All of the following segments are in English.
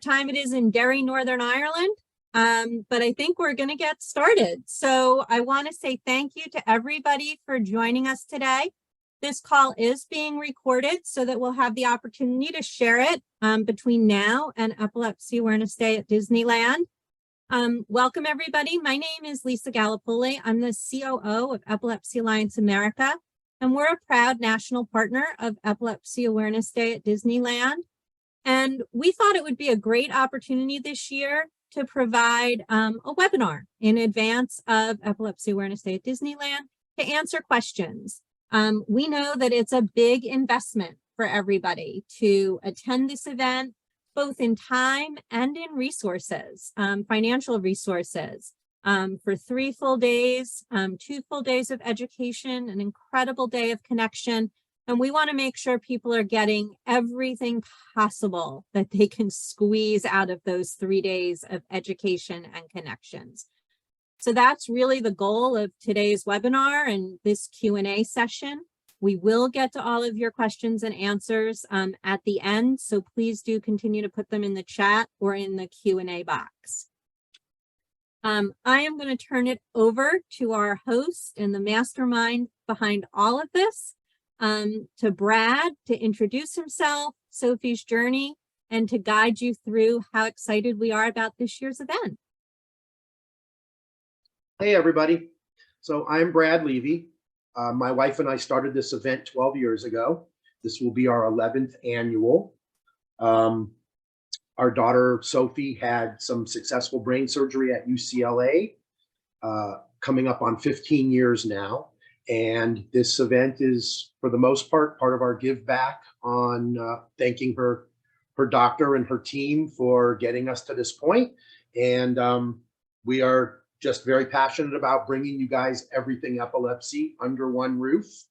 time it is in Derry, Northern Ireland. But I think we're going to get started. So I want to say thank you to everybody for joining us today. This call is being recorded so that we'll have the opportunity to share it between now and Epilepsy Awareness Day at Disneyland. Welcome, everybody. My name is Lisa Gallipoli. I'm the COO of Epilepsy Alliance America, and we're a proud national partner of Epilepsy Awareness Day at Disneyland. And we thought it would be a great opportunity this year to provide a webinar in advance of Epilepsy Awareness Day at Disneyland to answer questions. We know that it's a big investment for everybody to attend this event, both in time and in resources, financial resources, for 3 full days, 2 full days of education, an incredible day of connection. And we want to make sure people are getting everything possible that they can squeeze out of those 3 days of education and connections. So that's really the goal of today's webinar and this Q&A session. We will get to all of your questions and answers at the end, so please do continue to put them in the chat or in the Q&A box. I am going to turn it over to our host and the mastermind behind all of this, to Brad to introduce himself, Sophie's journey, and to guide you through how excited we are about this year's event. Hey, everybody. So I'm Brad Levy. My wife and I started this event 12 years ago. This will be our 11th annual. Our daughter, Sophie, had some successful brain surgery at UCLA, coming up on 15 years now. And this event is, for the most part of our give back on thanking her doctor and her team for getting us to this point. And we are just very passionate about bringing you guys everything epilepsy under one roof.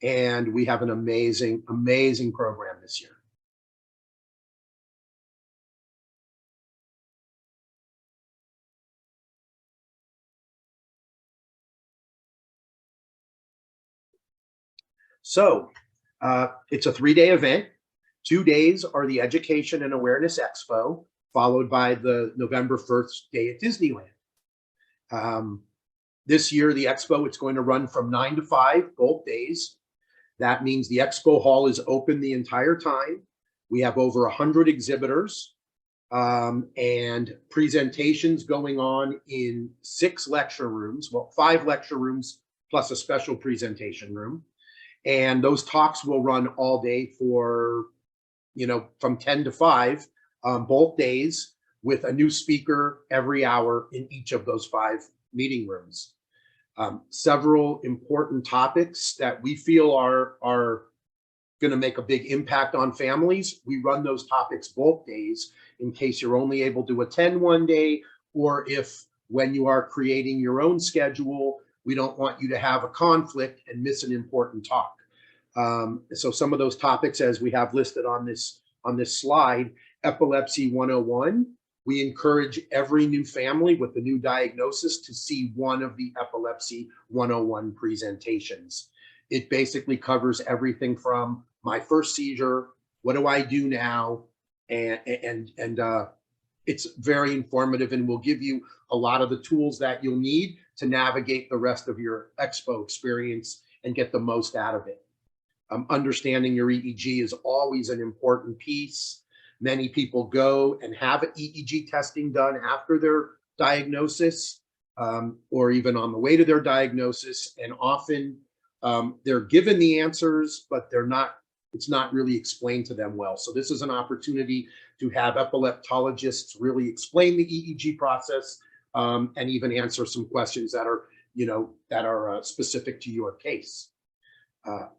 And we have an amazing, amazing program this year. So it's a 3-day event. 2 days are the Education and Awareness Expo, followed by the November 1st day at Disneyland. This year, the Expo, it's going to run from 9 to 5, both days. That means the Expo Hall is open the entire time. We have over 100 exhibitors and presentations going on in 6 lecture rooms, well, 5 lecture rooms plus a special presentation room. And those talks will run all day for, from 10 to 5, both days, with a new speaker every hour in each of those 5 meeting rooms. Several important topics that we feel are going to make a big impact on families. We run those topics both days in case you're only able to attend one day, or if when you are creating your own schedule, we don't want you to have a conflict and miss an important talk. So some of those topics, as we have listed on this slide: Epilepsy 101. We encourage every new family with a new diagnosis to see one of the Epilepsy 101 presentations. It basically covers everything from my first seizure, what do I do now, and it's very informative and will give you a lot of the tools that you'll need to navigate the rest of your Expo experience and get the most out of it. Understanding your EEG is always an important piece. Many people go and have EEG testing done after their diagnosis, or even on the way to their diagnosis, and often they're given the answers, but it's not really explained to them well. So this is an opportunity to have epileptologists really explain the EEG process, and even answer some questions that are specific to your case.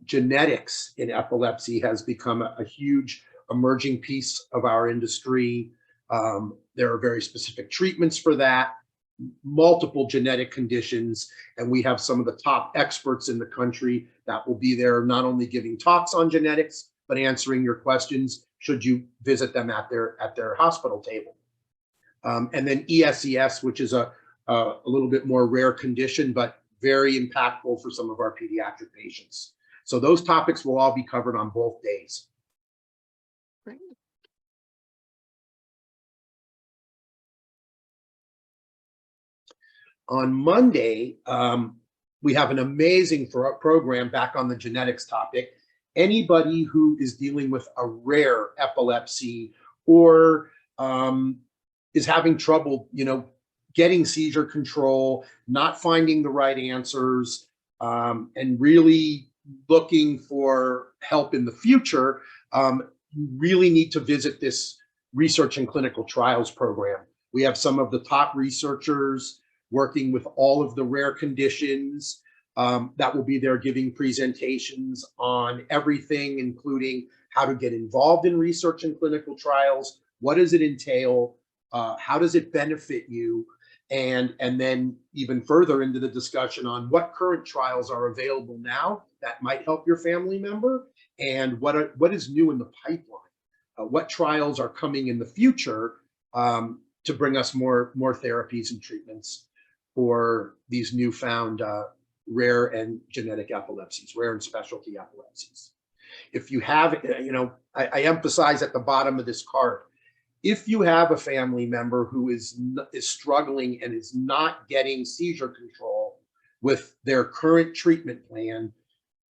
Genetics in epilepsy has become a huge emerging piece of our industry. There are very specific treatments for that, multiple genetic conditions, and we have some of the top experts in the country that will be there, not only giving talks on genetics, but answering your questions should you visit them at their hospital table. And then ESES, which is a little bit more rare condition, but very impactful for some of our pediatric patients. So those topics will all be covered on both days. Great. On Monday, we have an amazing program back on the genetics topic. Anybody who is dealing with a rare epilepsy or is having trouble, getting seizure control, not finding the right answers, and really looking for help in the future, you really need to visit this research and clinical trials program. We have some of the top researchers working with all of the rare conditions that will be there giving presentations on everything, including how to get involved in research and clinical trials, what does it entail, how does it benefit you, and then even further into the discussion on what current trials are available now that might help your family member, and what is new in the pipeline, what trials are coming in the future to bring us more therapies and treatments for these newfound rare and genetic epilepsies, rare and specialty epilepsies. If you have, I emphasize at the bottom of this card, if you have a family member who is struggling and is not getting seizure control with their current treatment plan,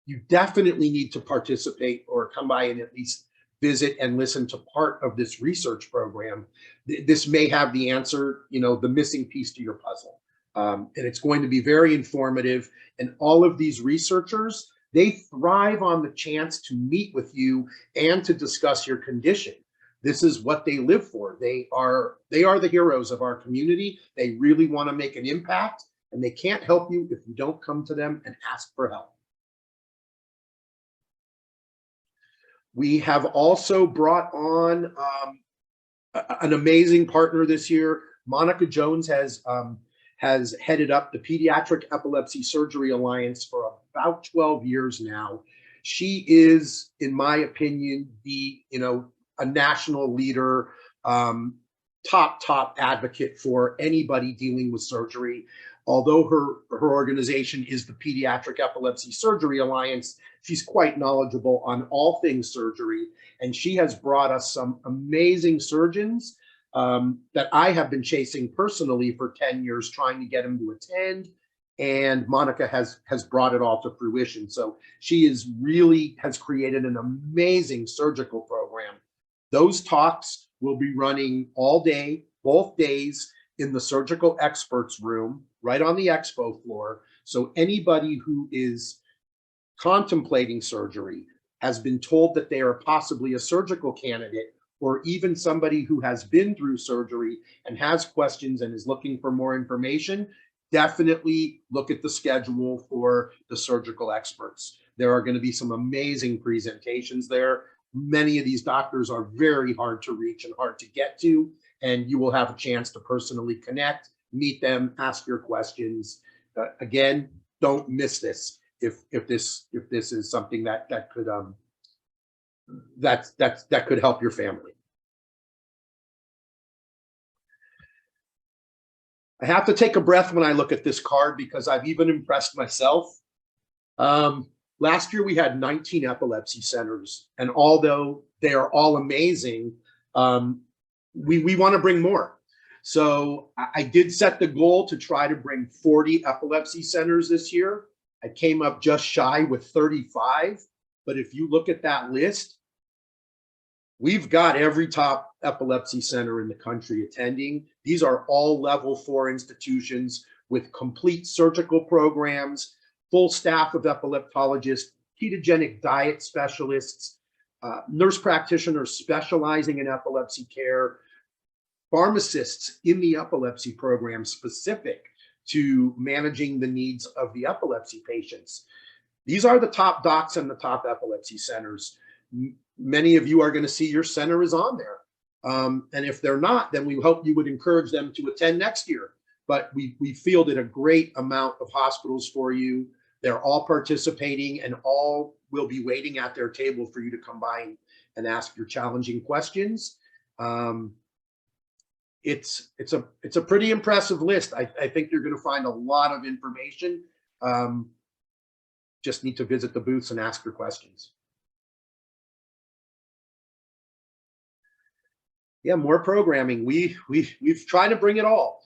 you definitely need to participate or come by and at least visit and listen to part of this research program. This may have the answer, the missing piece to your puzzle. And it's going to be very informative. And all of these researchers, they thrive on the chance to meet with you and to discuss your condition. This is what they live for. They are the heroes of our community. They really want to make an impact, and they can't help you if you don't come to them and ask for help. We have also brought on an amazing partner this year. Monica Jones has headed up the Pediatric Epilepsy Surgery Alliance for about 12 years now. She is, in my opinion, a national leader, top advocate for anybody dealing with surgery. Although her organization is the Pediatric Epilepsy Surgery Alliance, she's quite knowledgeable on all things surgery, and she has brought us some amazing surgeons that I have been chasing personally for 10 years, trying to get them to attend, and Monica has brought it all to fruition. So she has created an amazing surgical program. Those talks will be running all day, both days, in the surgical experts room, right on the expo floor. So anybody who is contemplating surgery, has been told that they are possibly a surgical candidate, or even somebody who has been through surgery and has questions and is looking for more information, definitely look at the schedule for the surgical experts. There are going to be some amazing presentations there. Many of these doctors are very hard to reach and hard to get to, and you will have a chance to personally connect, meet them, ask your questions. Again, don't miss this. If this is something that could help your family. I have to take a breath when I look at this card because I've even impressed myself. Last year we had 19 epilepsy centers, and although they are all amazing, we want to bring more. So I did set the goal to try to bring 40 epilepsy centers this year. I came up just shy with 35, but if you look at that list, we've got every top epilepsy center in the country attending. These are all level 4 institutions with complete surgical programs, full staff of epileptologists, ketogenic diet specialists, nurse practitioners specializing in epilepsy care, pharmacists in the epilepsy program specific to managing the needs of the epilepsy patients. These are the top docs and the top epilepsy centers. Many of you are going to see your center is on there. And if they're not, then we hope you would encourage them to attend next year. But we fielded a great amount of hospitals for you. They're all participating and all will be waiting at their table for you to come by and ask your challenging questions. It's a pretty impressive list. I think you're going to find a lot of information. Just need to visit the booths and ask your questions. Yeah, more programming. We've tried to bring it all.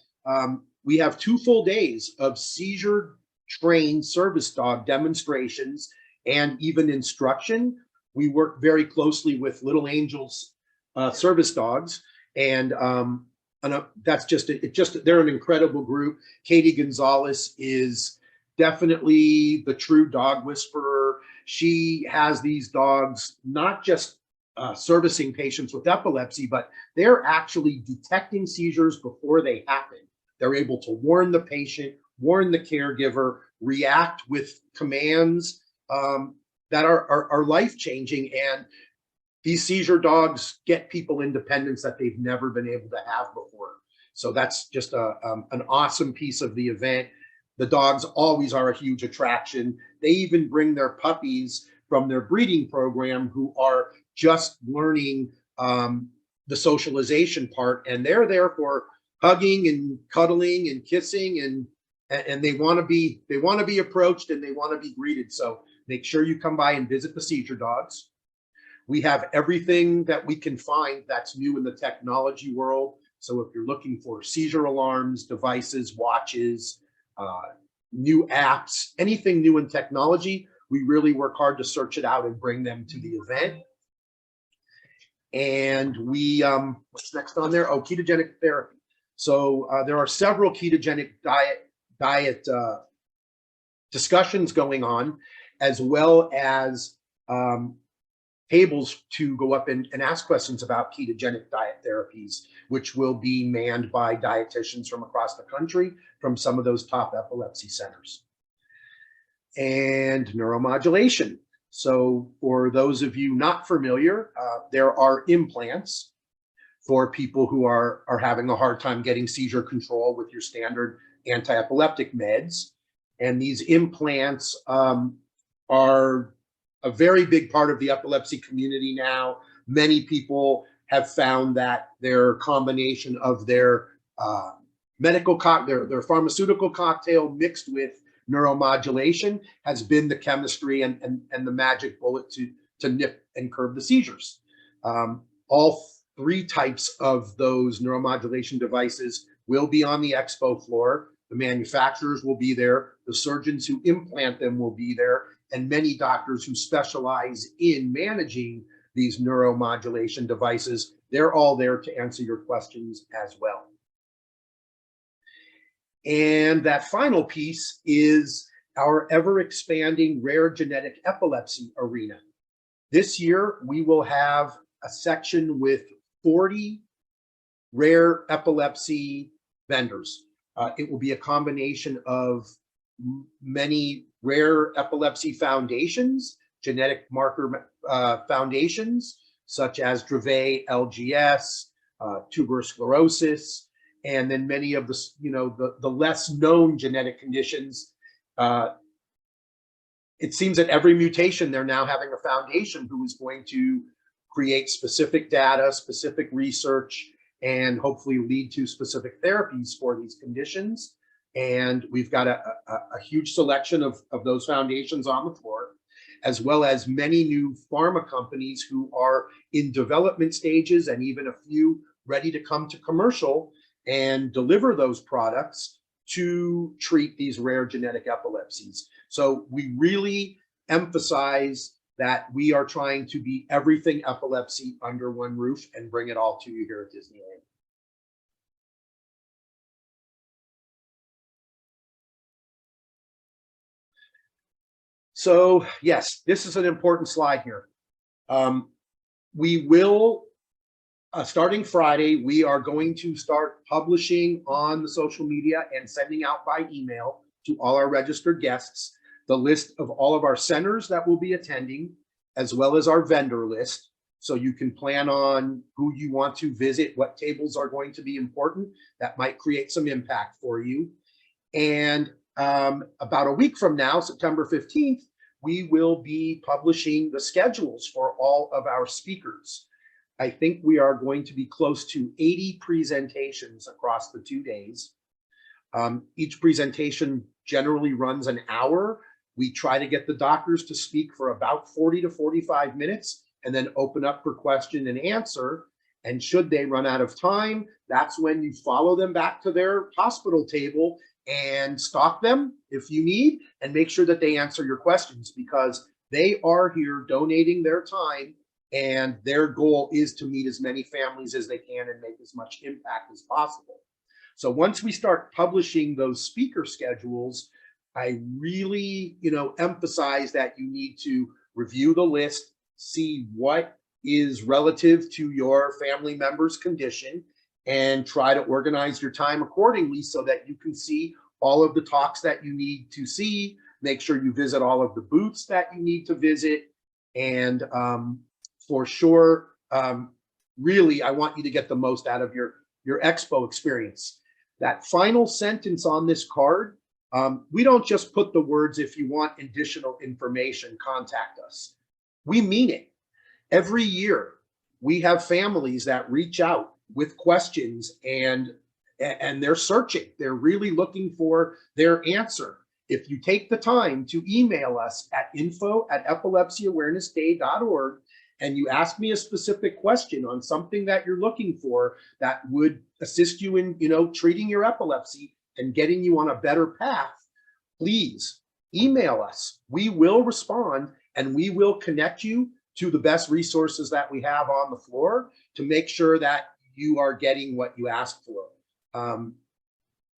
we have 2 full days of seizure trained service dog demonstrations and even instruction. We work very closely with Little Angels service dogs, and that's just they're an incredible group. Katie Gonzalez is definitely the true dog whisperer. She has these dogs not just servicing patients with epilepsy, but they're actually detecting seizures before they happen. They're able to warn the patient, warn the caregiver, react with commands that are life-changing. And these seizure dogs get people independence that they've never been able to have before. So that's just an awesome piece of the event. The dogs always are a huge attraction. They even bring their puppies from their breeding program who are just learning the socialization part, and they're there for hugging and cuddling and kissing, and they want to be approached, and they want to be greeted. So make sure you come by and visit the seizure dogs. We have everything that we can find that's new in the technology world. So if you're looking for seizure alarms, devices, watches, new apps, anything new in technology, we really work hard to search it out and bring them to the event. And we, what's next on there? Oh, ketogenic therapy. So there are several ketogenic diet discussions going on, as well as tables to go up and ask questions about ketogenic diet therapies, which will be manned by dietitians from across the country, from some of those top epilepsy centers. And neuromodulation. So for those of you not familiar, there are implants for people who are having a hard time getting seizure control with your standard anti-epileptic meds. And these implants are a very big part of the epilepsy community now. Many people have found that their combination of their their pharmaceutical cocktail mixed with neuromodulation has been the chemistry and the magic bullet to nip and curb the seizures. All 3 types of those neuromodulation devices will be on the expo floor. The manufacturers will be there. The surgeons who implant them will be there. And many doctors who specialize in managing these neuromodulation devices, they're all there to answer your questions as well. And that final piece is our ever-expanding rare genetic epilepsy arena. This year, we will have a section with 40 rare epilepsy vendors. It will be a combination of many rare epilepsy foundations, genetic marker foundations, such as Dravet, LGS, tuberous sclerosis, and then many of the less known genetic conditions. It seems that every mutation, they're now having a foundation who is going to create specific data, specific research, and hopefully lead to specific therapies for these conditions. And we've got a huge selection of those foundations on the floor, as well as many new pharma companies who are in development stages, and even a few ready to come to commercial and deliver those products to treat these rare genetic epilepsies. So we really emphasize that we are trying to be everything epilepsy under one roof and bring it all to you here at Disneyland. So yes, this is an important slide here. We will, starting Friday, we are going to start publishing on the social media and sending out by email to all our registered guests the list of all of our centers that will be attending, as well as our vendor list. So you can plan on who you want to visit, what tables are going to be important that might create some impact for you. And about a week from now, September 15th, we will be publishing the schedules for all of our speakers. I think we are going to be close to 80 presentations across the 2 days. Each presentation generally runs an hour. We try to get the doctors to speak for about 40 to 45 minutes and then open up for question and answer. And should they run out of time, that's when you follow them back to their hospital table and stalk them if you need, and make sure that they answer your questions, because they are here donating their time, and their goal is to meet as many families as they can and make as much impact as possible. So once we start publishing those speaker schedules, I really, emphasize that you need to review the list, see what is relative to your family member's condition, and try to organize your time accordingly so that you can see all of the talks that you need to see. Make sure you visit all of the booths that you need to visit. And for sure, really, I want you to get the most out of your Expo experience. That final sentence on this card, we don't just put the words, if you want additional information, contact us. We mean it. Every year, we have families that reach out with questions, and they're searching. They're really looking for their answer. If you take the time to email us at info@epilepsyawarenessday.org and you ask me a specific question on something that you're looking for that would assist you in, treating your epilepsy and getting you on a better path, please email us. We will respond, and we will connect you to the best resources that we have on the floor to make sure that you are getting what you asked for.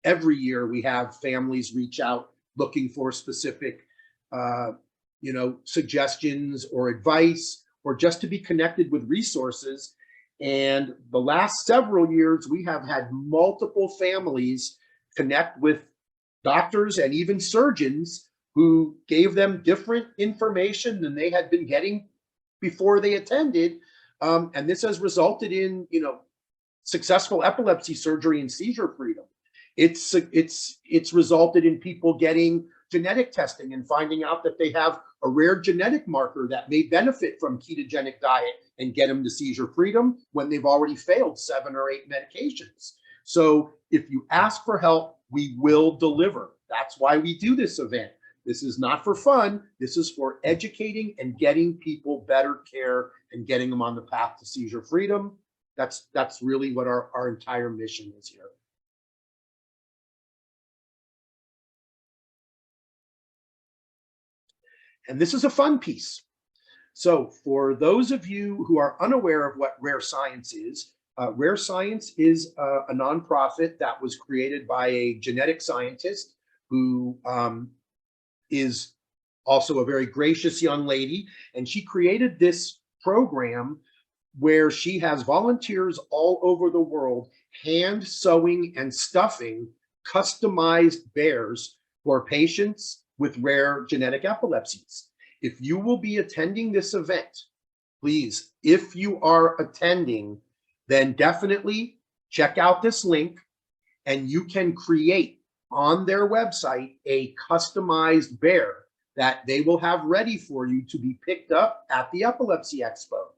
Every year we have families reach out looking for specific, suggestions or advice, or just to be connected with resources. And the last several years, we have had multiple families connect with doctors and even surgeons who gave them different information than they had been getting before they attended. And this has resulted in, successful epilepsy surgery and seizure freedom. It's resulted in people getting genetic testing and finding out that they have a rare genetic marker that may benefit from ketogenic diet and get them to seizure freedom when they've already failed 7 or 8 medications. So if you ask for help, we will deliver. That's why we do this event. This is not for fun. This is for educating and getting people better care and getting them on the path to seizure freedom. That's really what our entire mission is here. And this is a fun piece. So for those of you who are unaware of what Rare Science is a nonprofit that was created by a genetic scientist who is also a very gracious young lady. And she created this program where she has volunteers all over the world hand sewing and stuffing customized bears for patients with rare genetic epilepsies. If you will be attending this event, please, if you are attending, then definitely check out this link, and you can create on their website a customized bear that they will have ready for you to be picked up at the Epilepsy Expo.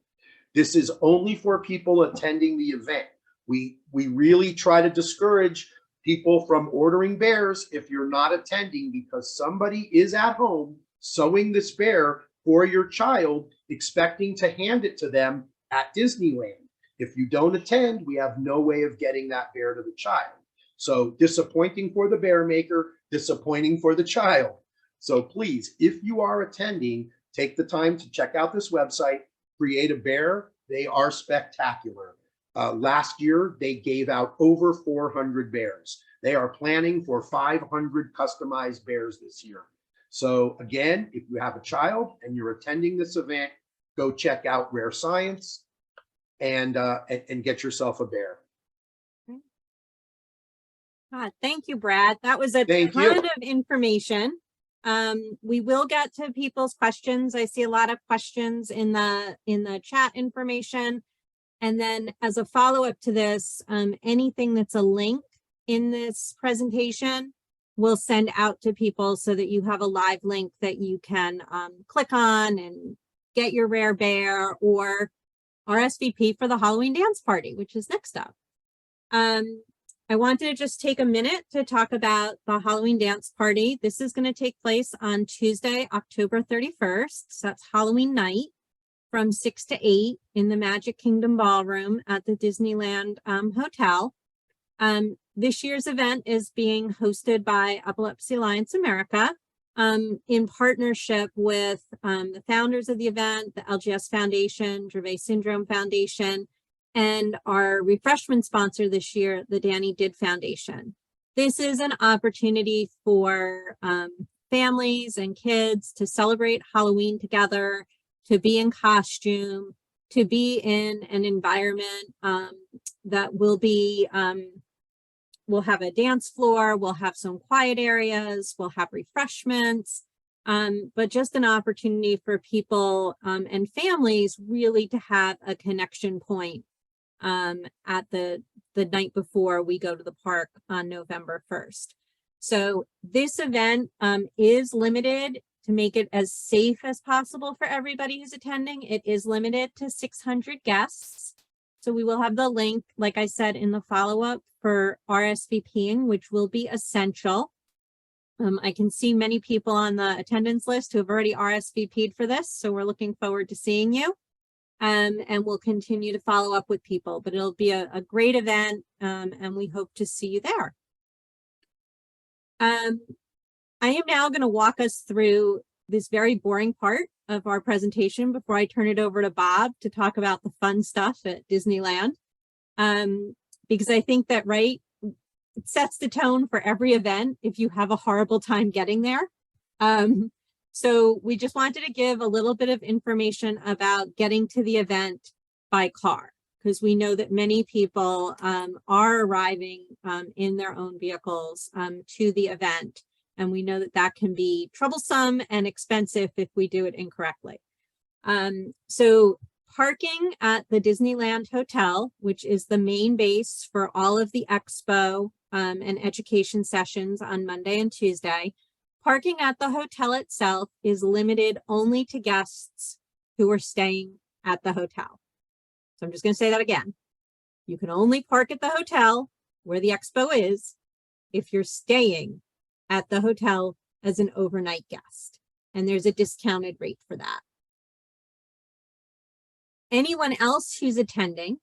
This is only for people attending the event. We really try to discourage people from ordering bears if you're not attending, because somebody is at home sewing this bear for your child, expecting to hand it to them at Disneyland. If you don't attend, we have no way of getting that bear to the child. So disappointing for the bear maker, disappointing for the child. So please, if you are attending, take the time to check out this website, create a bear. They are spectacular. Last year, they gave out over 400 bears. They are planning for 500 customized bears this year. So again, if you have a child and you're attending this event, go check out Rare Science and get yourself a bear. Thank you, Brad. That was a ton of information. We will get to people's questions. I see a lot of questions in the chat information. And then as a follow-up to this, anything that's a link in this presentation, we'll send out to people so that you have a live link that you can click on and get your rare bear or RSVP for the Halloween dance party, which is next up. I wanted to just take a minute to talk about the Halloween dance party. This is going to take place on Tuesday, October 31st. So that's Halloween night. from 6 to 8 in the Magic Kingdom Ballroom at the Disneyland Hotel. This year's event is being hosted by Epilepsy Alliance America in partnership with the founders of the event, the LGS Foundation, Dravet Syndrome Foundation, and our refreshment sponsor this year, the Danny Did Foundation. This is an opportunity for families and kids to celebrate Halloween together, to be in costume, to be in an environment that will be, we'll have a dance floor, we'll have some quiet areas, we'll have refreshments, but just an opportunity for people and families really to have a connection point at the night before we go to the park on November 1st. So this event is limited to make it as safe as possible for everybody who's attending. It is limited to 600 guests. So we will have the link, like I said, in the follow-up for RSVPing, which will be essential. I can see many people on the attendance list who have already RSVP'd for this. So we're looking forward to seeing you. And we'll continue to follow up with people, but it'll be a great event, and we hope to see you there. I am now going to walk us through this very boring part of our presentation before I turn it over to Bob to talk about the fun stuff at Disneyland. Because I think that, right, it sets the tone for every event if you have a horrible time getting there. So we just wanted to give a little bit of information about getting to the event by car, because we know that many people are arriving in their own vehicles to the event. And we know that that can be troublesome and expensive if we do it incorrectly. So parking at the Disneyland Hotel, which is the main base for all of the Expo and education sessions on Monday and Tuesday, parking at the hotel itself is limited only to guests who are staying at the hotel. So I'm just going to say that again. You can only park at the hotel where the Expo is if you're staying at the hotel as an overnight guest. And there's a discounted rate for that. Anyone else who's attending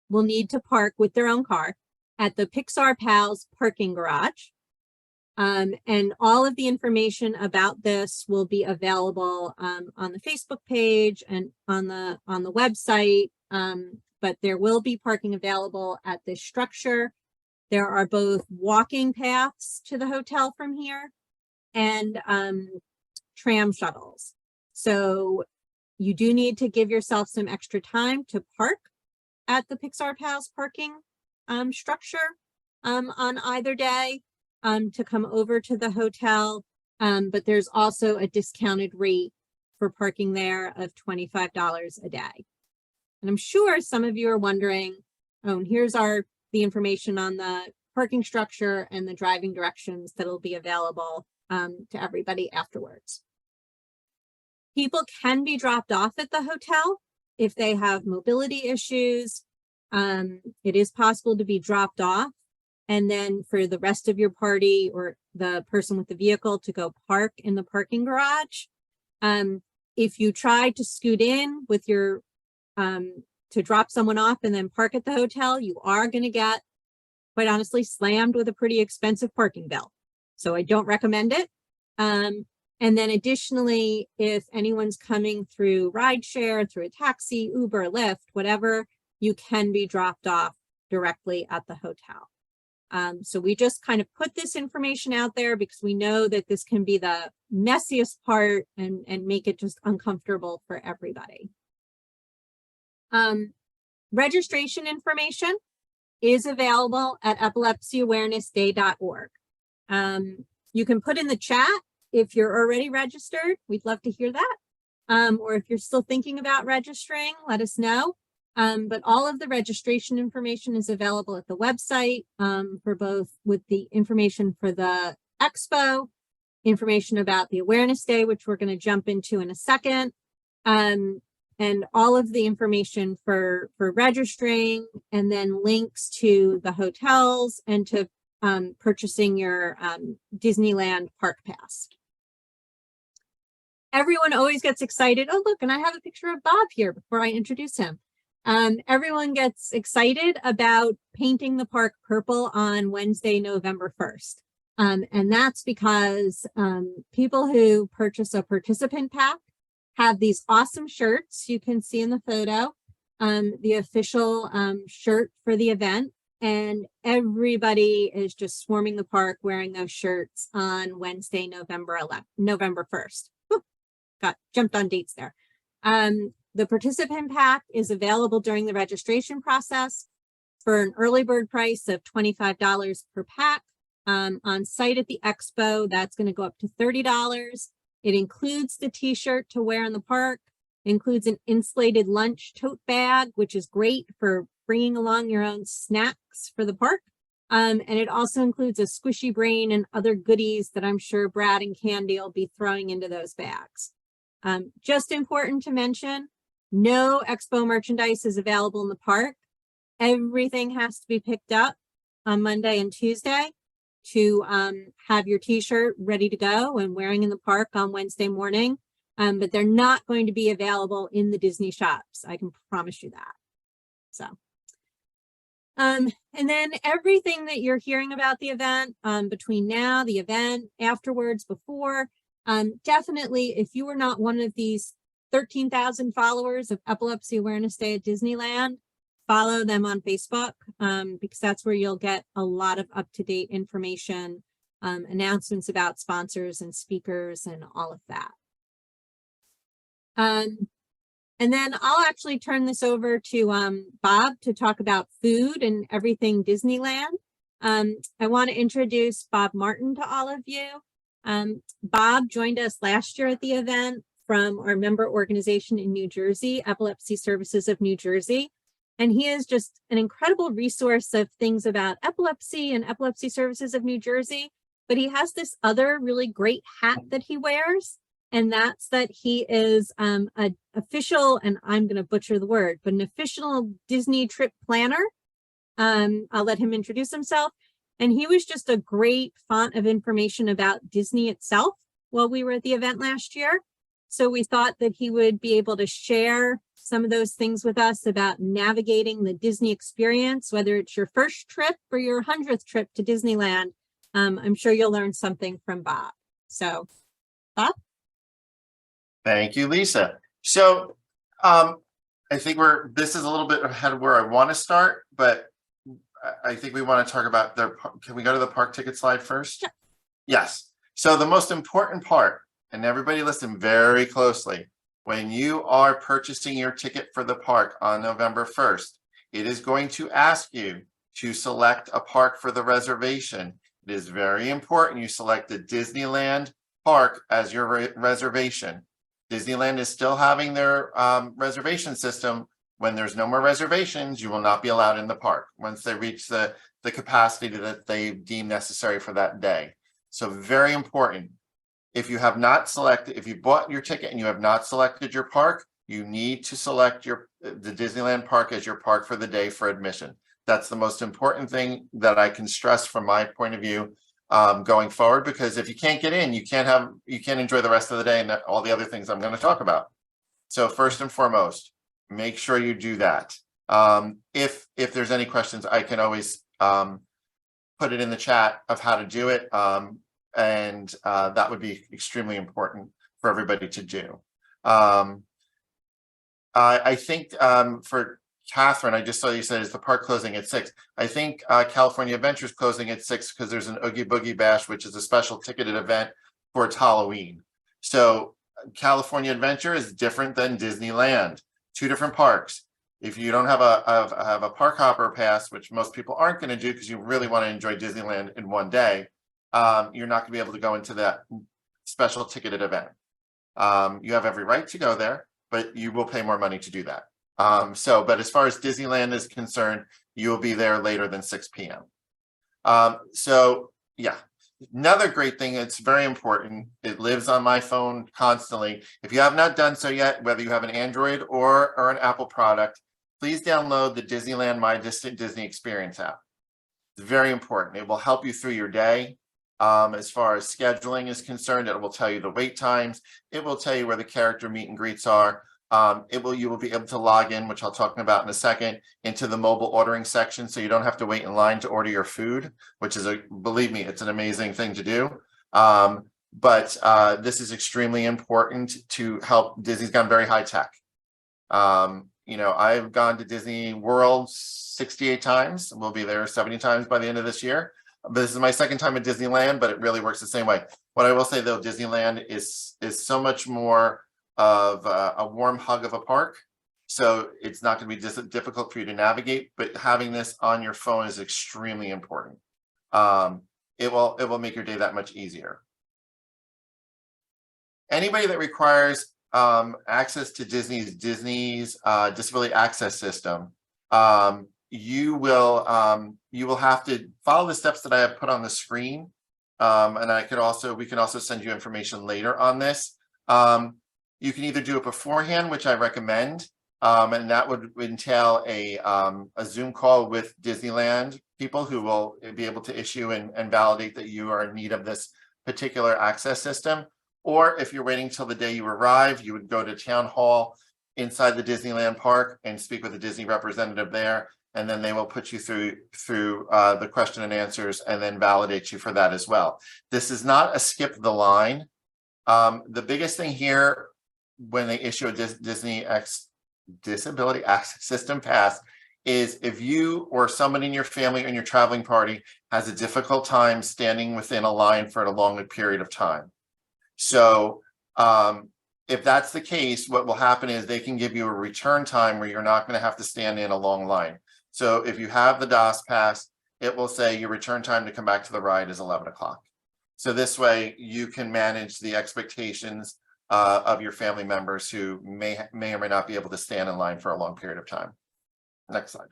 will need to park with their own car at the Pixar Pals parking garage. And all of the information about this will be available on the Facebook page and on the website. But there will be parking available at this structure. There are both walking paths to the hotel from here and tram shuttles. So you do need to give yourself some extra time to park at the Pixar Pals parking structure on either day. To come over to the hotel, but there's also a discounted rate for parking there of $25 a day. And I'm sure some of you are wondering, oh, and here's the information on the parking structure and the driving directions that'll be available to everybody afterwards. People can be dropped off at the hotel if they have mobility issues. It is possible to be dropped off, and then for the rest of your party or the person with the vehicle to go park in the parking garage. If you try to scoot in with your, to drop someone off and then park at the hotel, you are going to get, quite honestly, slammed with a pretty expensive parking bill. So I don't recommend it. And then additionally, if anyone's coming through rideshare, through a taxi, Uber, Lyft, whatever, you can be dropped off directly at the hotel. So we just kind of put this information out there because we know that this can be the messiest part and make it just uncomfortable for everybody. Registration information is available at epilepsyawarenessday.org. You can put in the chat if you're already registered. We'd love to hear that. Or if you're still thinking about registering, let us know. But all of the registration information is available at the website for both with the information for the Expo, information about the Awareness Day, which we're going to jump into in a second, and all of the information for registering, and then links to the hotels and to purchasing your Disneyland Park Pass. everyone always gets excited. Oh, look, and I have a picture of Bob here before I introduce him. Everyone gets excited about painting the park purple on Wednesday, November 1st. And that's because people who purchase a participant pack have these awesome shirts you can see in the photo, the official shirt for the event. And everybody is just swarming the park wearing those shirts on Wednesday, November 1st. Whew, got jumped on dates there. The participant pack is available during the registration process for an early bird price of $25 per pack. On site at the Expo, that's going to go up to $30. It includes the t-shirt to wear in the park, includes an insulated lunch tote bag, which is great for bringing along your own snacks for the park. And it also includes a squishy brain and other goodies that I'm sure Brad and Candy will be throwing into those bags. Just important to mention, no Expo merchandise is available in the park. Everything has to be picked up on Monday and Tuesday to have your t-shirt ready to go and wearing in the park on Wednesday morning. But they're not going to be available in the Disney shops. I can promise you that. So, and then everything that you're hearing about the event between now, the event, afterwards, before, definitely, if you are not one of these 13,000 followers of Epilepsy Awareness Day at Disneyland, follow them on Facebook because that's where you'll get a lot of up-to-date information, announcements about sponsors and speakers and all of that. And then I'll actually turn this over to Bob to talk about food and everything Disneyland. I want to introduce Bob Martin to all of you. Bob joined us last year at the event from our member organization in New Jersey, Epilepsy Services of New Jersey. And he is just an incredible resource of things about epilepsy and Epilepsy Services of New Jersey. But he has this other really great hat that he wears. And that's that he is an official, and I'm going to butcher the word, but an official Disney trip planner. I'll let him introduce himself. And he was just a great font of information about Disney itself while we were at the event last year. So we thought that he would be able to share some of those things with us about navigating the Disney experience, whether it's your first trip or your 100th trip to Disneyland. I'm sure you'll learn something from Bob. So, Bob? Thank you, Lisa. So I think this is a little bit ahead of where I want to start, but I think we want to talk about can we go to the park ticket slide first? Sure. Yes. So the most important part, and everybody listen very closely, when you are purchasing your ticket for the park on November 1st, it is going to ask you to select a park for the reservation. It is very important you select the Disneyland park as your reservation. Disneyland is still having their reservation system. When there's no more reservations, you will not be allowed in the park once they reach the capacity that they deem necessary for that day. So very important. If you have not selected, if you bought your ticket and you have not selected your park, you need to select the Disneyland park as your park for the day for admission. That's the most important thing that I can stress from my point of view going forward, because if you can't get in, you can't enjoy the rest of the day and all the other things I'm going to talk about. So first and foremost, make sure you do that. If there's any questions, I can always put it in the chat of how to do it. And that would be extremely important for everybody to do. I think for Catherine, I just saw you said, is the park closing at 6? I think California Adventure is closing at 6 because there's an Oogie Boogie Bash, which is a special ticketed event for its Halloween. So California Adventure is different than Disneyland. Two different parks. If you don't have a park hopper pass, which most people aren't going to do because you really want to enjoy Disneyland in one day, you're not going to be able to go into that special ticketed event. You have every right to go there, but you will pay more money to do that. But as far as Disneyland is concerned, you will be there later than 6 p.m. So yeah, another great thing, it's very important. It lives on my phone constantly. If you have not done so yet, whether you have an Android or an Apple product, please download the Disneyland My Disney Experience app. It's very important. It will help you through your day. As far as scheduling is concerned, it will tell you the wait times. It will tell you where the character meet and greets are. You will be able to log in, which I'll talk about in a second, into the mobile ordering section, so you don't have to wait in line to order your food, which is believe me, it's an amazing thing to do. But this is extremely important to help. Disney's gone very high tech. You know, I've gone to Disney World 68 times. We'll be there 70 times by the end of this year. But this is my second time at Disneyland, but it really works the same way. What I will say though, Disneyland is so much more of a warm hug of a park. So it's not going to be difficult for you to navigate, but having this on your phone is extremely important. It will make your day that much easier. Anybody that requires access to Disney's disability access system, you will have to follow the steps that I have put on the screen. And we can also send you information later on this. You can either do it beforehand, which I recommend, and that would entail a Zoom call with Disneyland people who will be able to issue and validate that you are in need of this particular access system. Or if you're waiting till the day you arrive, you would go to town hall inside the Disneyland park and speak with a Disney representative there, and then they will put you through the question and answers and then validate you for that as well. This is not a skip the line. The biggest thing here when they issue a Disney Disability Access System pass is if you or someone in your family or in your traveling party has a difficult time standing within a line for a long period of time. So if that's the case, what will happen is they can give you a return time where you're not going to have to stand in a long line. So if you have the DOS pass, it will say your return time to come back to the ride is 11 o'clock. So this way you can manage the expectations of your family members who may or may not be able to stand in line for a long period of time. Next slide.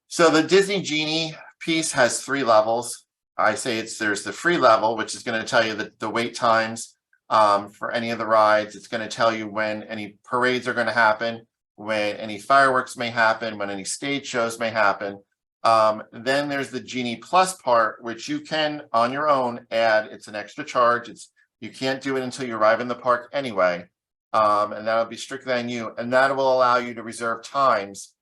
So the Disney Genie piece has 3 levels. I say there's the free level, which is going to tell you the wait times for any of the rides. It's going to tell you when any parades are going to happen, when any fireworks may happen, when any stage shows may happen. Then there's the Genie Plus part, which you can on your own add. It's an extra charge. You can't do it until you arrive in the park anyway. And that'll be strictly on you. And that will allow you to reserve times,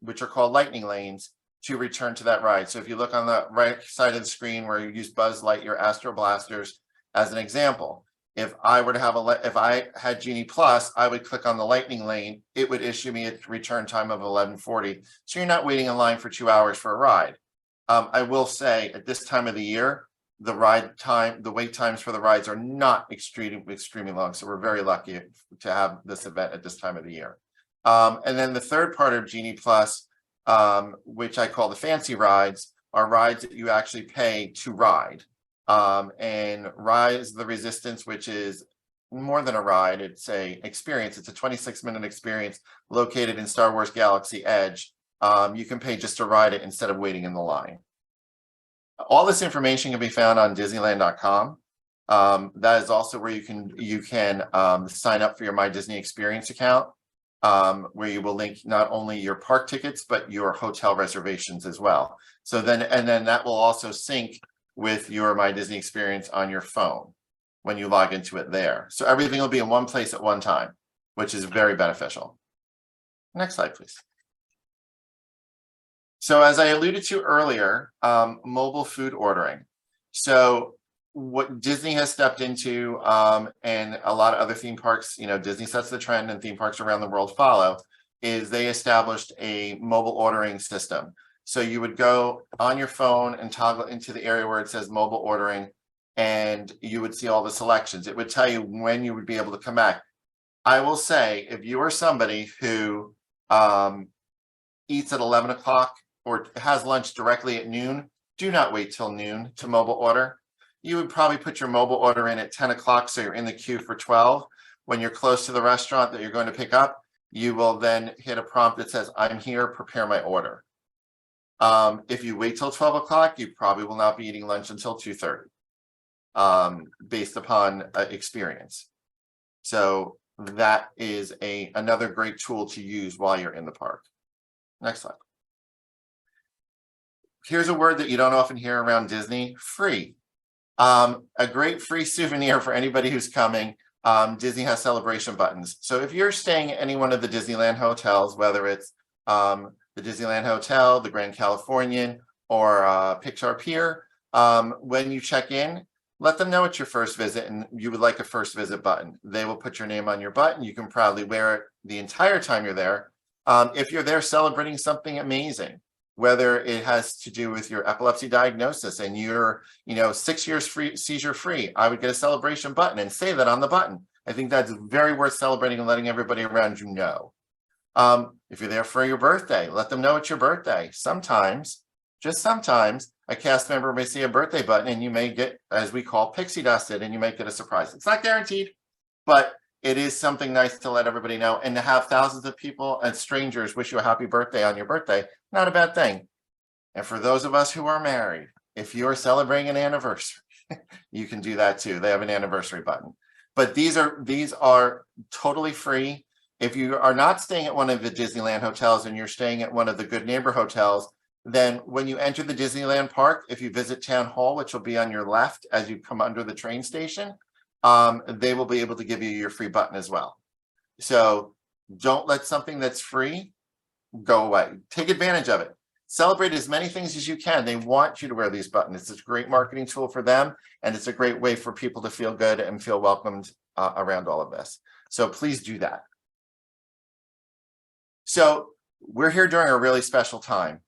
which are called lightning lanes, to return to that ride. So if you look on the right side of the screen where you use Buzz Lightyear Astro Blasters as an example, if I were to have if I had Genie Plus, I would click on the lightning lane. It would issue me a return time of 11:40. So you're not waiting in line for 2 hours for a ride. I will say at this time of the year, the wait times for the rides are not extremely long. So we're very lucky to have this event at this time of the year. And then the third part of Genie Plus, which I call the fancy rides, are rides that you actually pay to ride. And Rise the Resistance, which is more than a ride, it's a experience. It's a 26-minute experience located in Star Wars Galaxy Edge. You can pay just to ride it instead of waiting in the line. All this information can be found on Disneyland.com. That is also where you can sign up for your My Disney Experience account, where you will link not only your park tickets, but your hotel reservations as well. So then that will also sync with your My Disney Experience on your phone when you log into it there. So everything will be in one place at one time, which is very beneficial. Next slide, please. So as I alluded to earlier, mobile food ordering. So what Disney has stepped into, and a lot of other theme parks, Disney sets the trend and theme parks around the world follow, is they established a mobile ordering system. So you would go on your phone and toggle into the area where it says mobile ordering, and you would see all the selections. It would tell you when you would be able to come back. I will say, if you are somebody who eats at 11 o'clock or has lunch directly at noon, do not wait till noon to mobile order. You would probably put your mobile order in at 10 o'clock, so you're in the queue for 12. When you're close to the restaurant that you're going to pick up, you will then hit a prompt that says, I'm here, prepare my order. If you wait till 12 o'clock, you probably will not be eating lunch until 2:30, based upon experience. So that is another great tool to use while you're in the park. Next slide. here's a word that you don't often hear around Disney: free. A great free souvenir for anybody who's coming. Disney has celebration buttons. So if you're staying at any one of the Disneyland hotels, whether it's the Disneyland Hotel, the Grand Californian, or Pixar Pier, when you check in, let them know it's your first visit and you would like a first visit button. They will put your name on your button. You can proudly wear it the entire time you're there. If you're there celebrating something amazing, whether it has to do with your epilepsy diagnosis and you're, 6 years free, seizure free, I would get a celebration button and say that on the button. I think that's very worth celebrating and letting everybody around you know. If you're there for your birthday, let them know it's your birthday. Sometimes, just sometimes, a cast member may see a birthday button and you may get, as we call, pixie dusted, and you might get a surprise. It's not guaranteed, but it is something nice to let everybody know, and to have thousands of people and strangers wish you a happy birthday on your birthday, not a bad thing. And for those of us who are married, if you're celebrating an anniversary, you can do that too. They have an anniversary button. But these are totally free. If you are not staying at one of the Disneyland hotels and you're staying at one of the Good Neighbor hotels, then when you enter the Disneyland park, if you visit Town Hall, which will be on your left as you come under the train station, they will be able to give you your free button as well. So don't let something that's free go away. Take advantage of it. Celebrate as many things as you can. They want you to wear these buttons. It's a great marketing tool for them, and it's a great way for people to feel good and feel welcomed around all of this. So please do that. So we're here during a really special time.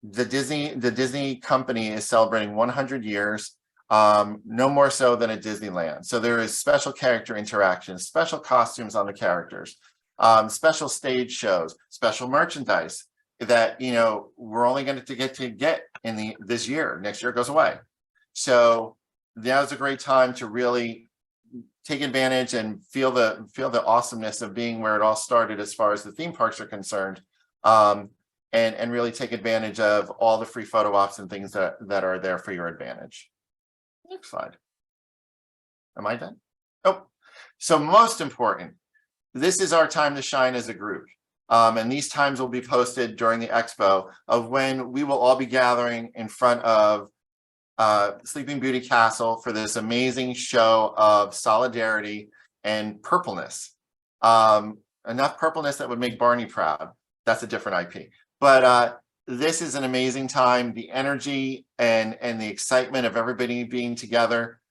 The Disney company is celebrating 100 years, no more so than at Disneyland. So there is special character interactions, special costumes on the characters, special stage shows, special merchandise that we're only going to get in this year. Next year it goes away. So now's a great time to really take advantage and feel the awesomeness of being where it all started as far as the theme parks are concerned. And really take advantage of all the free photo ops and things that are there for your advantage. Next slide. Am I done? Oh, so most important, this is our time to shine as a group. And these times will be posted during the expo of when we will all be gathering in front of Sleeping Beauty Castle for this amazing show of solidarity and purpleness. Enough purpleness that would make Barney proud. That's a different IP. But this is an amazing time. The energy and the excitement of everybody being together.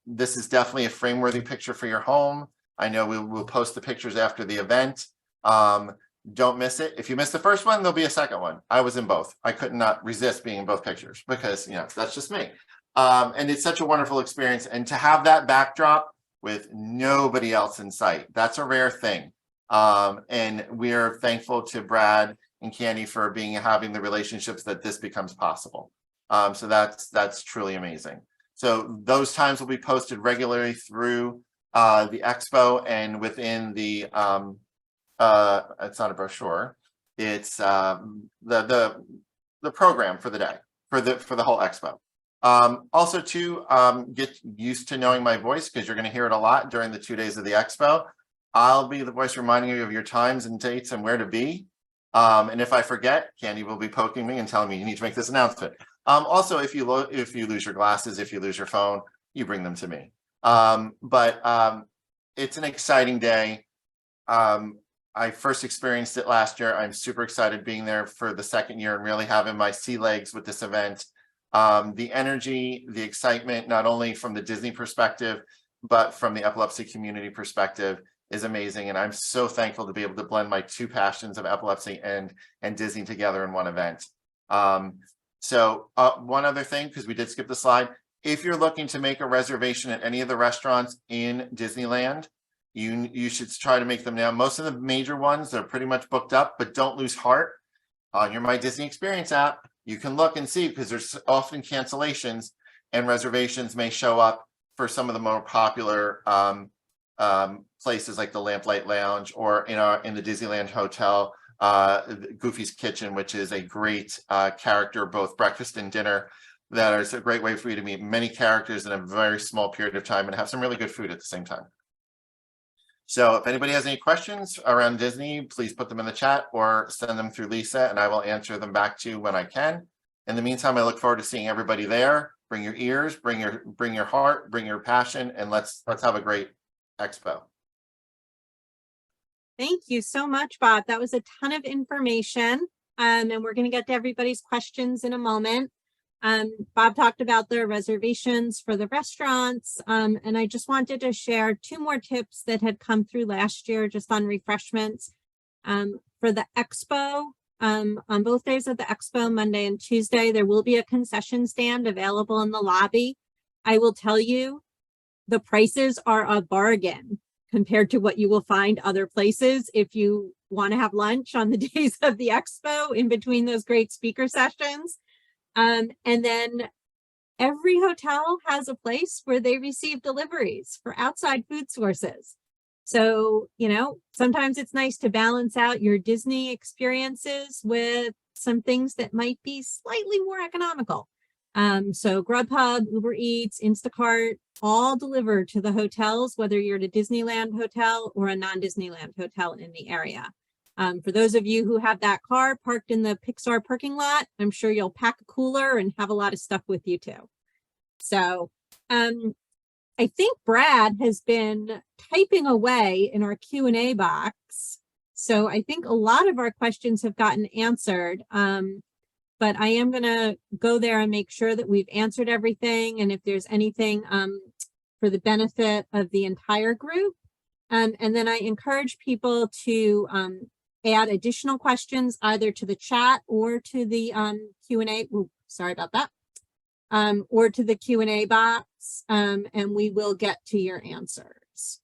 This is definitely a frame-worthy picture for your home. I know we'll post the pictures after the event. Don't miss it. If you missed the first one, there'll be a second one. I was in both. I could not resist being in both pictures because that's just me. And it's such a wonderful experience. And to have that backdrop with nobody else in sight, that's a rare thing. And we're thankful to Brad and Candy for having the relationships that this becomes possible. So that's truly amazing. So those times will be posted regularly through the expo and within the it's not a brochure, it's the program for the day, for the whole expo. Also to get used to knowing my voice, because you're going to hear it a lot during the 2 days of the expo. I'll be the voice reminding you of your times and dates and where to be. And if I forget, Candy will be poking me and telling me you need to make this announcement. Also, if you lose your glasses, if you lose your phone, you bring them to me. But it's an exciting day. I first experienced it last year. I'm super excited being there for the second year and really having my sea legs with this event. The energy, the excitement, not only from the Disney perspective, but from the epilepsy community perspective, is amazing. And I'm so thankful to be able to blend my two passions of epilepsy and Disney together in one event. So one other thing, because we did skip the slide, if you're looking to make a reservation at any of the restaurants in Disneyland, you should try to make them now. Most of the major ones, they're pretty much booked up, but don't lose heart. On your My Disney Experience app, you can look and see, because there's often cancellations and reservations may show up for some of the more popular places like the Lamplight Lounge, or in the Disneyland Hotel, Goofy's Kitchen, which is a great character, both breakfast and dinner. That is a great way for you to meet many characters in a very small period of time and have some really good food at the same time. So if anybody has any questions around Disney, please put them in the chat or send them through Lisa, and I will answer them back to you when I can. In the meantime, I look forward to seeing everybody there. Bring your ears, bring your heart, bring your passion, and let's have a great expo. Thank you so much, Bob. That was a ton of information. And we're going to get to everybody's questions in a moment. Bob talked about the reservations for the restaurants. And I just wanted to share 2 more tips that had come through last year just on refreshments. For the expo, on both days of the expo, Monday and Tuesday, there will be a concession stand available in the lobby. I will tell you, the prices are a bargain compared to what you will find other places if you want to have lunch on the days of the expo in between those great speaker sessions. And then every hotel has a place where they receive deliveries for outside food sources. So, you know, sometimes it's nice to balance out your Disney experiences with some things that might be slightly more economical. So Grubhub, Uber Eats, Instacart, all delivered to the hotels, whether you're at a Disneyland hotel or a non-Disneyland hotel in the area. For those of you who have that car parked in the Pixar parking lot, I'm sure you'll pack a cooler and have a lot of stuff with you too. So I think Brad has been typing away in our Q&A box. So I think a lot of our questions have gotten answered. But I am going to go there and make sure that we've answered everything. And if there's anything for the benefit of the entire group. And then I encourage people to add additional questions either to the chat or to the Q&A. Ooh, sorry about that. Or to the Q&A box, and we will get to your answers.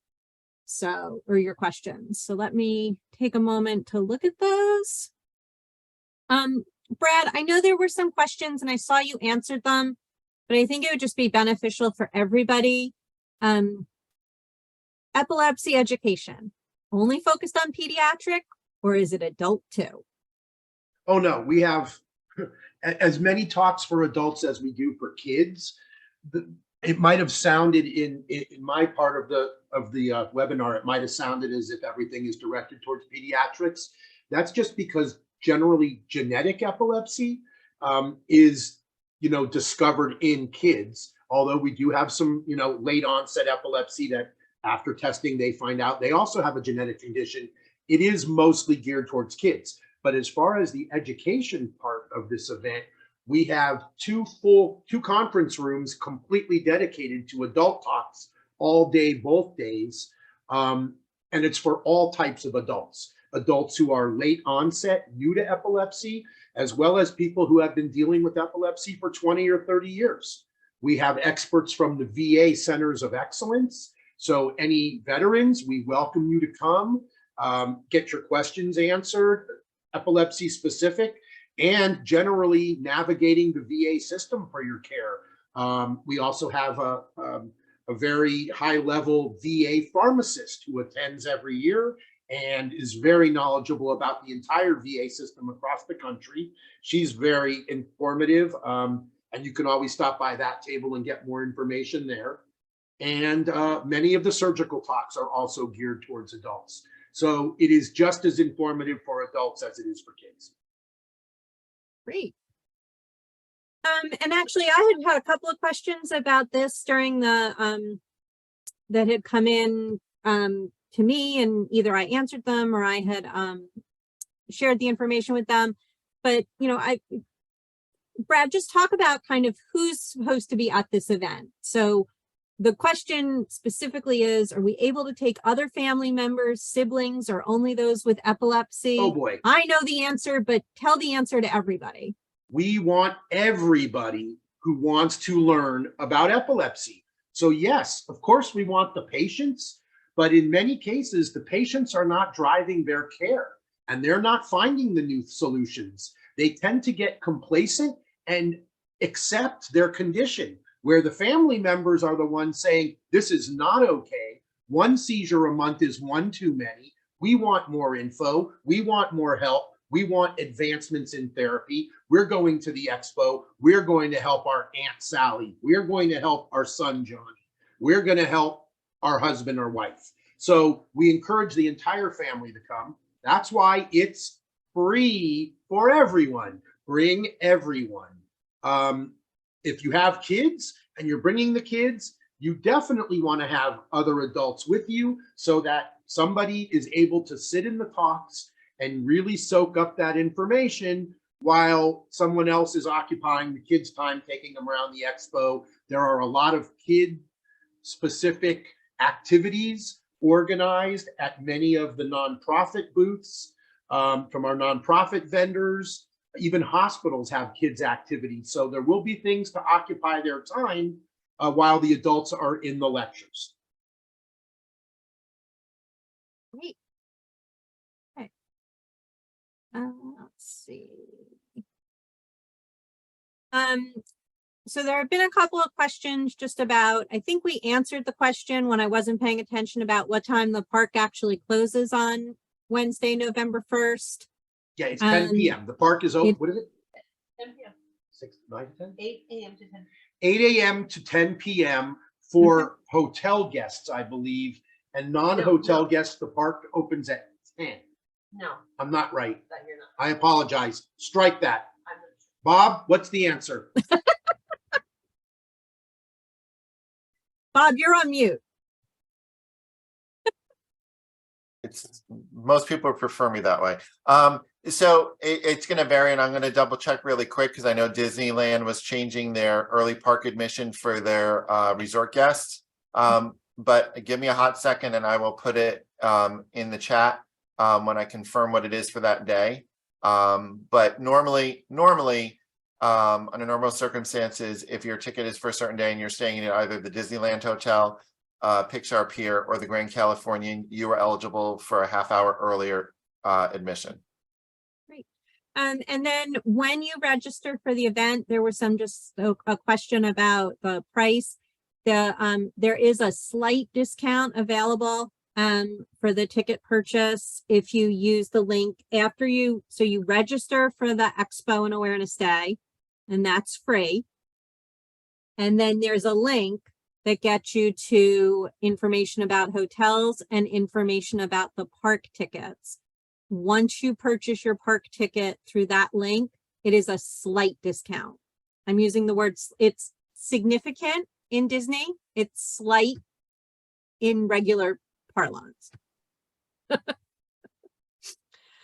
So, or your questions. So let me take a moment to look at those. Brad, I know there were some questions and I saw you answered them, but I think it would just be beneficial for everybody. Epilepsy education, only focused on pediatric, or is it adult too? Oh, no, we have as many talks for adults as we do for kids. It might have sounded in my part of the webinar, it might have sounded as if everything is directed towards pediatrics. That's just because generally genetic epilepsy is, discovered in kids, although we do have some, late onset epilepsy that after testing, they find out they also have a genetic condition. It is mostly geared towards kids. But as far as the education part of this event, we have two conference rooms completely dedicated to adult talks all day, both days. And it's for all types of adults. Adults who are late onset, new to epilepsy, as well as people who have been dealing with epilepsy for 20 or 30 years. We have experts from the VA Centers of Excellence. So any veterans, we welcome you to come, get your questions answered, epilepsy specific, and generally navigating the VA system for your care. We also have a very high level VA pharmacist who attends every year and is very knowledgeable about the entire VA system across the country. She's very informative, and you can always stop by that table and get more information there. And many of the surgical talks are also geared towards adults. So it is just as informative for adults as it is for kids. Great. And actually, I had a couple of questions about this during the that had come in to me, and either I answered them or I had shared the information with them. But Brad, just talk about kind of who's supposed to be at this event. So the question specifically is, are we able to take other family members, siblings, or only those with epilepsy? Oh boy. I know the answer, but tell the answer to everybody. We want everybody who wants to learn about epilepsy. So yes, of course we want the patients, but in many cases, the patients are not driving their care and they're not finding the new solutions. They tend to get complacent and accept their condition, where the family members are the ones saying, this is not okay. One seizure a month is one too many. We want more info. We want more help. We want advancements in therapy. We're going to the expo. We're going to help our Aunt Sally. We're going to help our son, Johnny. We're going to help our husband or wife. So we encourage the entire family to come. That's why it's free for everyone. Bring everyone. If you have kids and you're bringing the kids, you definitely want to have other adults with you so that somebody is able to sit in the talks and really soak up that information while someone else is occupying the kids' time, taking them around the expo. There are a lot of kid-specific activities organized at many of the nonprofit booths, from our nonprofit vendors. Even hospitals have kids' activities. So there will be things to occupy their time while the adults are in the lectures. Great. Okay. Let's see. So there have been a couple of questions just about, I think we answered the question when I wasn't paying attention about what time the park actually closes on Wednesday, November 1st. Yeah, it's 10 p.m. The park is open. What is it? 10 p.m. 6, 9, 10? 8 a.m. to 10. 8 a.m. to 10 p.m. for hotel guests, I believe, and non-hotel guests, the park opens at 10. No, I'm not right. that you're not. I apologize. Strike that. I'm not. Bob, what's the answer? Bob, you're on mute. It's most people prefer me that way. So it's going to vary, and I'm going to double check really quick because I know Disneyland was changing their early park admission for their resort guests. But give me a hot second and I will put it in the chat when I confirm what it is for that day. But normally under normal circumstances, if your ticket is for a certain day and you're staying in either the Disneyland Hotel, Pixar Pier, or the Grand Californian, you are eligible for a half-hour earlier admission. Great. And then when you register for the event, there was just a question about the price. There is a slight discount available for the ticket purchase if you use the link after you register for the Expo and Awareness Day, and that's free. And then there's a link that gets you to information about hotels and information about the park tickets. Once you purchase your park ticket through that link, it is a slight discount. I'm using the words, it's significant in Disney, it's slight in regular parlance.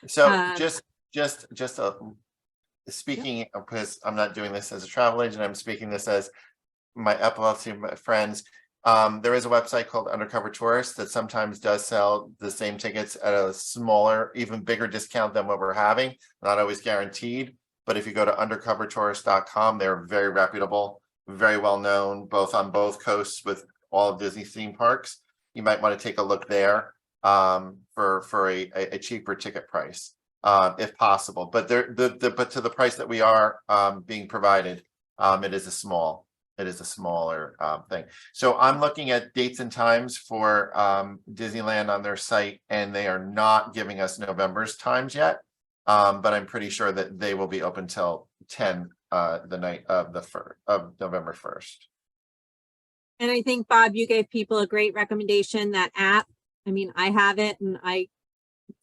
So speaking, because I'm not doing this as a travel agent, I'm speaking this as my epilepsy friends. There is a website called Undercover Tourist that sometimes does sell the same tickets at a smaller, even bigger discount than what we're having. Not always guaranteed, but if you go to undercovertourist.com, they're very reputable, very well known, both on both coasts with all of Disney theme parks. You might want to take a look there for a cheaper ticket price, if possible. But but to the price that we are being provided, it is a smaller thing. So I'm looking at dates and times for Disneyland on their site, and they are not giving us November's times yet. But I'm pretty sure that they will be open till 10 the night of November 1st. And I think, Bob, you gave people a great recommendation, that app. I mean, I have it and I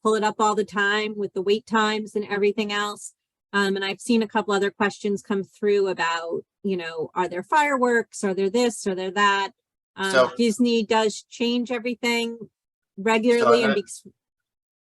pull it up all the time with the wait times and everything else. And I've seen a couple other questions come through about, are there fireworks? Are there this? Are there that? So Disney does change everything regularly.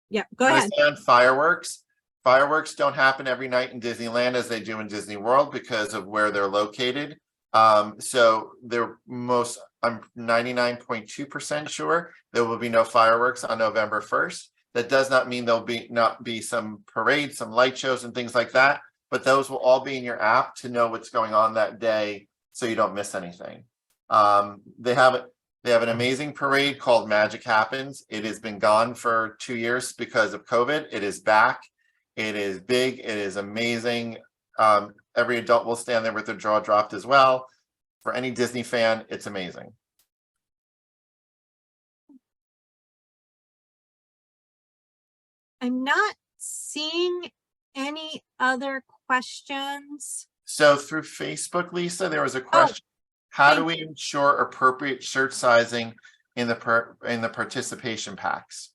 Yeah, go ahead. On fireworks. Fireworks don't happen every night in Disneyland as they do in Disney World because of where they're located. So I'm 99.2% sure there will be no fireworks on November 1st. That does not mean there'll not be some parades, some light shows and things like that, but those will all be in your app to know what's going on that day so you don't miss anything. They have an amazing parade called Magic Happens. It has been gone for 2 years because of COVID. It is back. It is big. It is amazing. Every adult will stand there with their jaw dropped as well. For any Disney fan, it's amazing. I'm not seeing any other questions. So through Facebook, Lisa, there was a question. How do we ensure appropriate shirt sizing in the participation packs?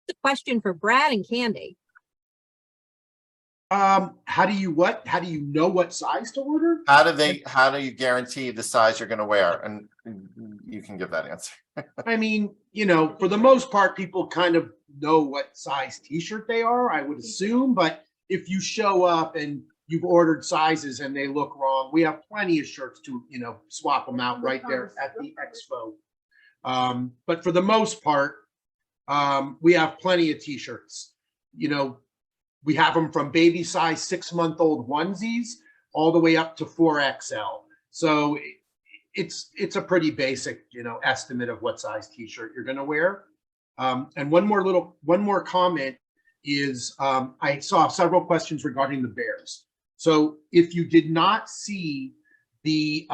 It's a question for Brad and Candy. How do you know what size to order? How do you guarantee the size you're going to wear? And you can give that answer. I mean, for the most part, people kind of know what size t-shirt they are, I would assume. But if you show up and you've ordered sizes and they look wrong, we have plenty of shirts to, swap them out right there at the expo. But for the most part, we have plenty of t-shirts. We have them from baby size 6-month-old onesies all the way up to 4XL. So it's a pretty basic, estimate of what size t-shirt you're going to wear. And one more comment is I saw several questions regarding the bears. So if you did not see the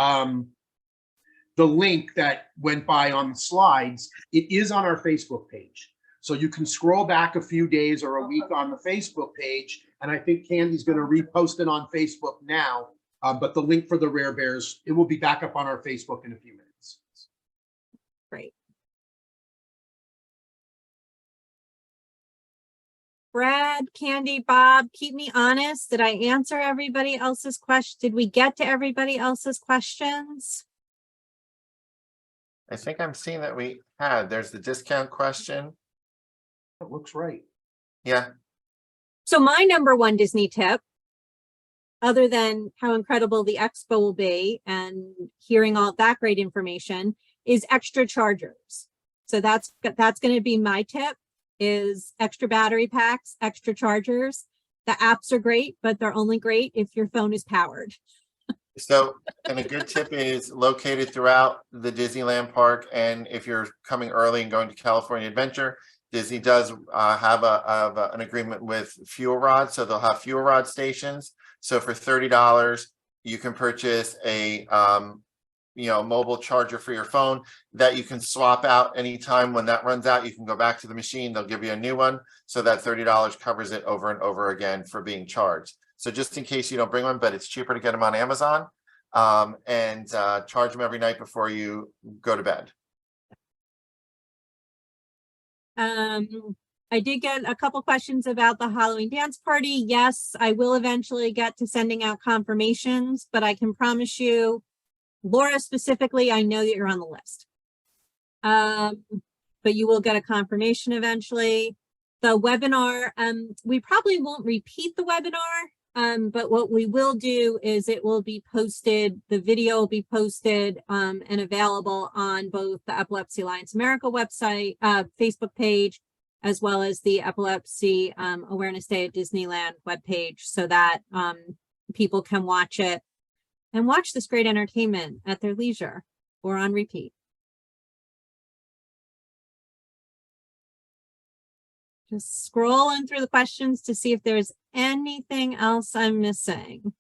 link that went by on the slides, it is on our Facebook page. So you can scroll back a few days or a week on the Facebook page, and I think Candy's going to repost it on Facebook now. But the link for the Rare Bears, it will be back up on our Facebook in a few minutes. Great. Brad, Candy, Bob, keep me honest. Did I answer everybody else's question? Did we get to everybody else's questions? I think I'm seeing that there's the discount question. That looks right. Yeah. So my number one Disney tip, other than how incredible the expo will be and hearing all that great information, is extra chargers. So that's going to be my tip, is extra battery packs, extra chargers. The apps are great, but they're only great if your phone is powered. So, and a good tip is located throughout the Disneyland park. And if you're coming early and going to California Adventure, Disney does have an agreement with fuel rods. So they'll have fuel rod stations. So for $30, you can purchase a mobile charger for your phone that you can swap out anytime. When that runs out, you can go back to the machine. They'll give you a new one. So that $30 covers it over and over again for being charged. So just in case you don't bring one, but it's cheaper to get them on Amazon and charge them every night before you go to bed. I did get a couple questions about the Halloween dance party. Yes, I will eventually get to sending out confirmations, but I can promise you, Laura specifically, I know that you're on the list. But you will get a confirmation eventually. The webinar, we probably won't repeat the webinar, but what we will do is it will be posted, the video will be posted and available on both the Epilepsy Alliance America website, Facebook page, as well as the Epilepsy Awareness Day at Disneyland webpage, so that people can watch it and watch this great entertainment at their leisure or on repeat. Just scrolling through the questions to see if there's anything else I'm missing.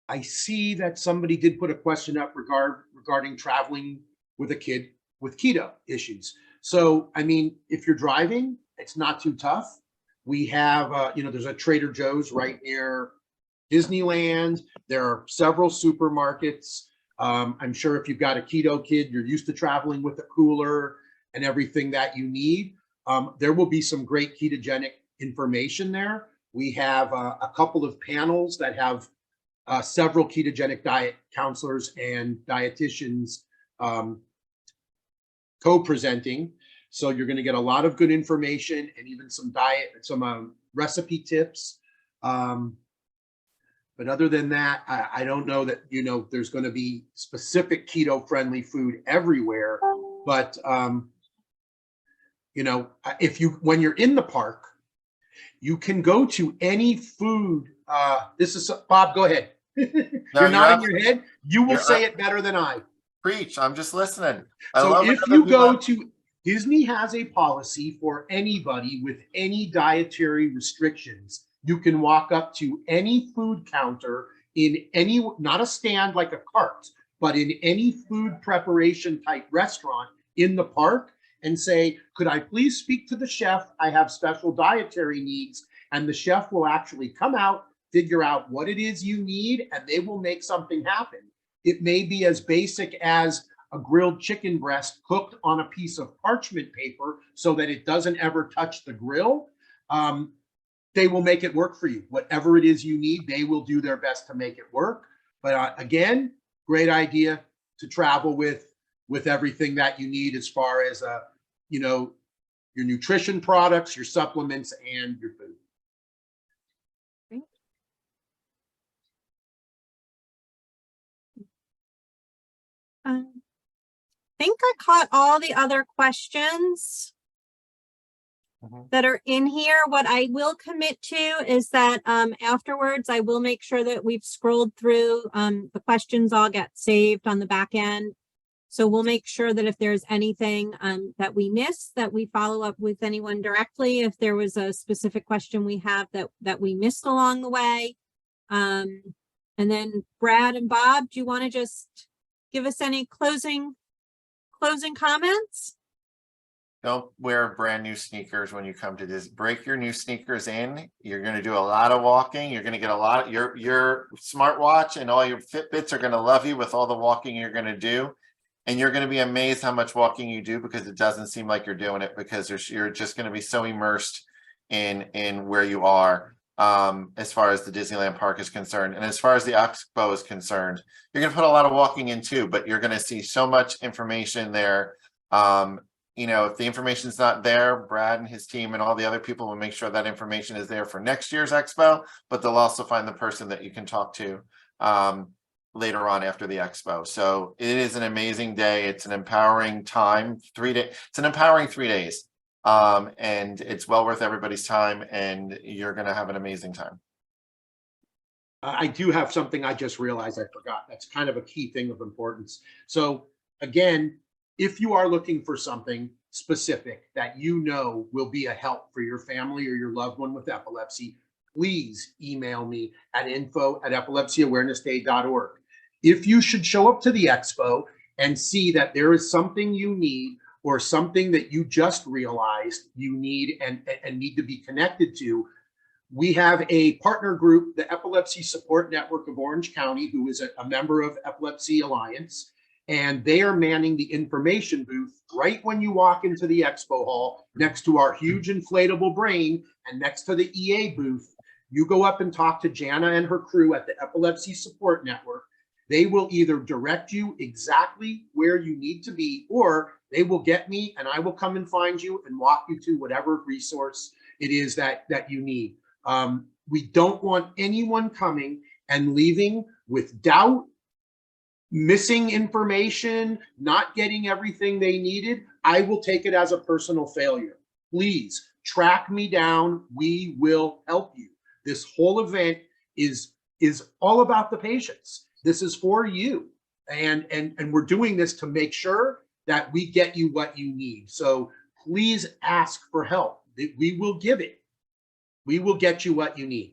I see that somebody did put a question up regarding traveling with a kid with keto issues. So, I mean, if you're driving, it's not too tough. We have, there's a Trader Joe's right near Disneyland. There are several supermarkets. I'm sure if you've got a keto kid, you're used to traveling with a cooler and everything that you need. There will be some great ketogenic information there. We have a couple of panels that have several ketogenic diet counselors and dietitians co-presenting. So you're going to get a lot of good information and even some recipe tips. But other than that, I don't know that, there's going to be specific keto-friendly food everywhere. But, when you're in the park, you can go to any food. Bob, go ahead. You're nodding your head. You will say it better than I. Preach. I'm just listening. So if you go to, Disney has a policy for anybody with any dietary restrictions. You can walk up to any food counter in any, not a stand like a cart, but in any food preparation type restaurant in the park and say, could I please speak to the chef? I have special dietary needs. And the chef will actually come out, figure out what it is you need, and they will make something happen. It may be as basic as a grilled chicken breast cooked on a piece of parchment paper so that it doesn't ever touch the grill. they will make it work for you. Whatever it is you need, they will do their best to make it work. But again, great idea to travel with everything that you need as far as, you know, your nutrition products, your supplements, and your food. I think I caught all the other questions that are in here. What I will commit to is that afterwards, I will make sure that we've scrolled through the questions all get saved on the back end. So we'll make sure that if there's anything that we missed, that we follow up with anyone directly. If there was a specific question we have that we missed along the way. And then Brad and Bob, do you want to just give us any closing comments? Don't wear brand new sneakers when you come to this. Break your new sneakers in. You're going to do a lot of walking. You're going to get a lot of your smartwatch and all your Fitbits are going to love you with all the walking you're going to do. And you're going to be amazed how much walking you do, because it doesn't seem like you're doing it, because you're just going to be so immersed in where you are as far as the Disneyland park is concerned. And as far as the Expo is concerned, you're going to put a lot of walking in too, but you're going to see so much information there. You know, if the information's not there, Brad and his team and all the other people will make sure that information is there for next year's Expo, but they'll also find the person that you can talk to later on after the Expo. So it is an amazing day. It's an empowering time, 3 days. It's an empowering 3 days. And it's well worth everybody's time, and you're going to have an amazing time. I do have something I just realized I forgot. That's kind of a key thing of importance. So again, if you are looking for something specific that you know will be a help for your family or your loved one with epilepsy, please email me at info@epilepsyawarenessday.org. If you should show up to the Expo and see that there is something you need or something that you just realized you need and need to be connected to, we have a partner group, the Epilepsy Support Network of Orange County, who is a member of Epilepsy Alliance. And they are manning the information booth right when you walk into the Expo hall, next to our huge inflatable brain and next to the EA booth. You go up and talk to Jana and her crew at the Epilepsy Support Network. They will either direct you exactly where you need to be, or they will get me and I will come and find you and walk you to whatever resource it is that you need. We don't want anyone coming and leaving with doubt, missing information, not getting everything they needed. I will take it as a personal failure. Please track me down. We will help you. This whole event is all about the patients. This is for you. And we're doing this to make sure that we get you what you need. So please ask for help. We will give it. We will get you what you need.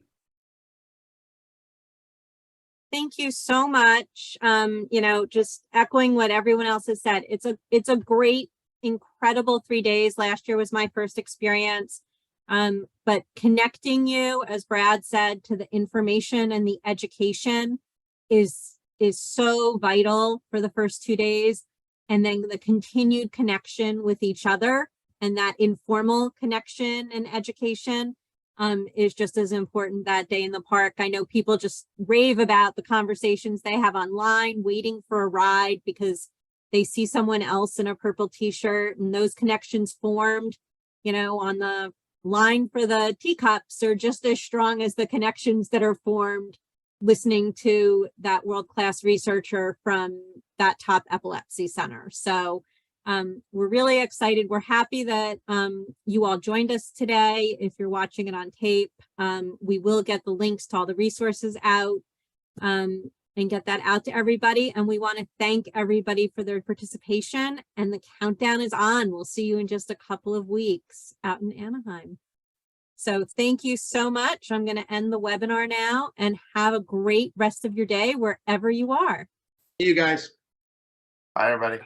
Thank you so much. You know, just echoing what everyone else has said, it's a great, incredible 3 days. Last year was my first experience. But connecting you, as Brad said, to the information and the education is so vital for the first 2 days. And then the continued connection with each other and that informal connection and education is just as important that day in the park. I know people just rave about the conversations they have online, waiting for a ride because they see someone else in a purple t-shirt, and those connections formed, you know, on the line for the teacups are just as strong as the connections that are formed listening to that world-class researcher from that top epilepsy center. So we're really excited. We're happy that you all joined us today. If you're watching it on tape, we will get the links to all the resources out and get that out to everybody. And we want to thank everybody for their participation. And the countdown is on. We'll see you in just a couple of weeks out in Anaheim. So thank you so much. I'm going to end the webinar now, and have a great rest of your day wherever you are. See you guys. Bye, everybody.